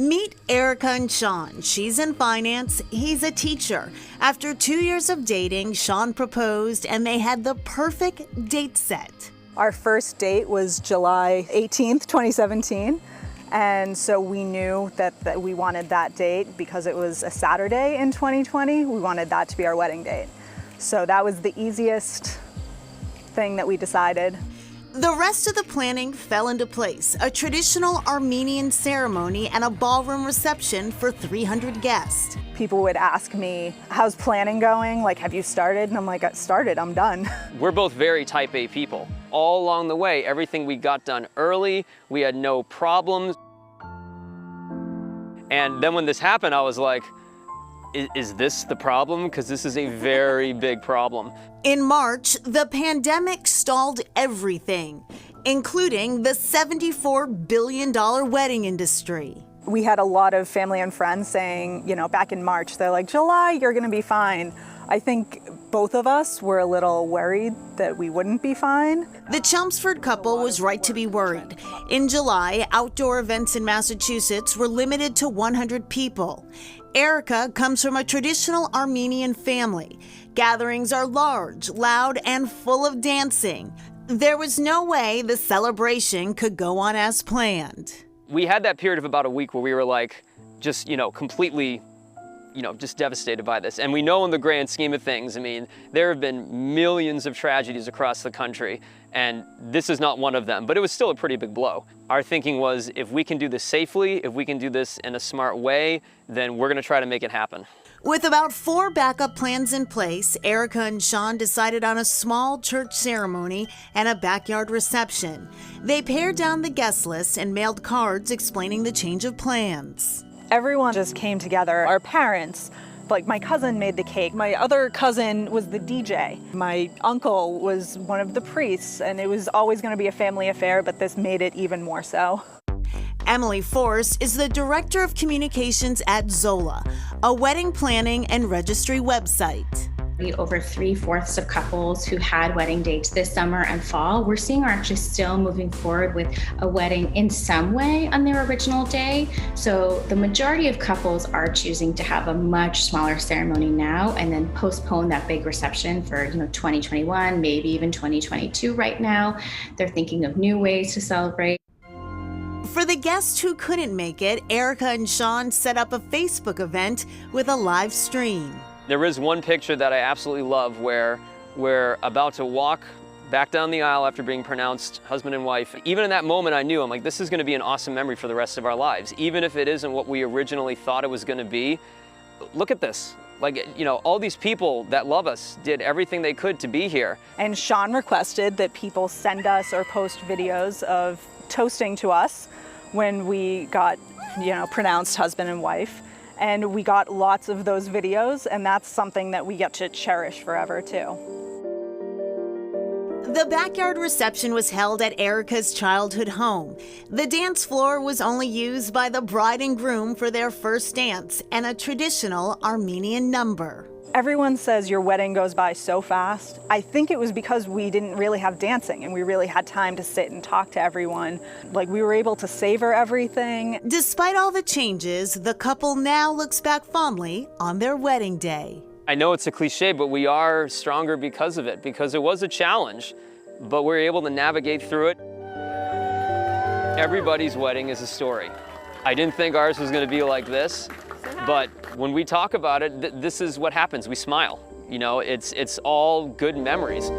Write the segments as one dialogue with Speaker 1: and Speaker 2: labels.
Speaker 1: Meet Erica and Sean. She's in finance, he's a teacher. After 2 years of dating, Sean proposed and they had the perfect date set.
Speaker 2: Our first date was July 18th, 2017. And so we knew that we wanted that date because it was a Saturday in 2020. We wanted that to be our wedding date. So that was the easiest thing that we decided.
Speaker 1: The rest of the planning fell into place. A traditional Armenian ceremony and a ballroom reception for 300 guests.
Speaker 2: People would ask me, how's planning going? Like, have you started? And I'm like, I started, I'm done.
Speaker 3: We're both very type A people. All along the way, everything we got done early, we had no problems. And then when this happened, I was like, is this the problem? Because this is a very big problem.
Speaker 1: In March, the pandemic stalled everything, including the $74 billion wedding industry.
Speaker 2: We had a lot of family and friends saying, back in March, they're like, July, you're gonna be fine. I think both of us were a little worried that we wouldn't be fine.
Speaker 1: The Chelmsford couple was right to be worried. In July, outdoor events in Massachusetts were limited to 100 people. Erica comes from a traditional Armenian family. Gatherings are large, loud, and full of dancing. There was no way the celebration could go on as planned.
Speaker 3: We had that period of about a week where we were like, just, completely, just devastated by this. And we know in the grand scheme of things, there have been millions of tragedies across the country, and this is not one of them, but it was still a pretty big blow. Our thinking was, if we can do this safely, if we can do this in a smart way, then we're gonna try to make it happen.
Speaker 1: With about 4 backup plans in place, Erica and Sean decided on a small church ceremony and a backyard reception. They pared down the guest list and mailed cards explaining the change of plans.
Speaker 2: Everyone just came together. Our parents, like my cousin made the cake. My other cousin was the DJ. My uncle was one of the priests, and it was always going to be a family affair, but this made it even more so.
Speaker 1: Emily Forrest is the Director of Communications at Zola, a wedding planning and registry website.
Speaker 4: Over 3/4 of couples who had wedding dates this summer and fall, we're seeing are actually still moving forward with a wedding in some way on their original day. So the majority of couples are choosing to have a much smaller ceremony now and then postpone that big reception for 2021, maybe even 2022 right now. They're thinking of new ways to celebrate.
Speaker 1: For the guests who couldn't make it, Erica and Sean set up a Facebook event with a live stream.
Speaker 3: There is one picture that I absolutely love where we're about to walk back down the aisle after being pronounced husband and wife. Even in that moment, I knew, I'm like, this is gonna be an awesome memory for the rest of our lives. Even if it isn't what we originally thought it was gonna be, look at this. Like, all these people that love us did everything they could to be here.
Speaker 2: And Sean requested that people send us or post videos of toasting to us when we got, pronounced husband and wife. And we got lots of those videos, and that's something that we get to cherish forever, too.
Speaker 1: The backyard reception was held at Erica's childhood home. The dance floor was only used by the bride and groom for their first dance and a traditional Armenian number.
Speaker 2: Everyone says your wedding goes by so fast. I think it was because we didn't really have dancing and we really had time to sit and talk to everyone. Like, we were able to savor everything.
Speaker 1: Despite all the changes, the couple now looks back fondly on their wedding day.
Speaker 3: I know it's a cliche, but we are stronger because of it, because it was a challenge, but we're able to navigate through it. Everybody's wedding is a story. I didn't think ours was gonna be like this, but when we talk about it, this is what happens. We smile. It's all good memories.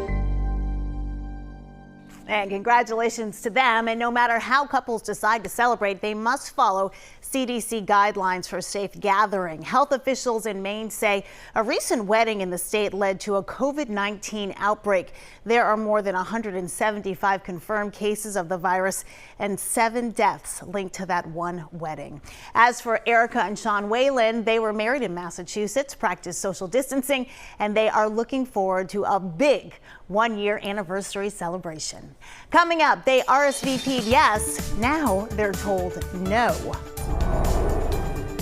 Speaker 1: And congratulations to them. And no matter how couples decide to celebrate, they must follow CDC guidelines for safe gathering. Health officials in Maine say a recent wedding in the state led to a COVID-19 outbreak. There are more than 175 confirmed cases of the virus and 7 deaths linked to that one wedding. As for Erica and Sean Whalen, they were married in Massachusetts, practiced social distancing, and they are looking forward to a big one-year anniversary celebration. Coming up, they RSVP'd yes, now they're told no.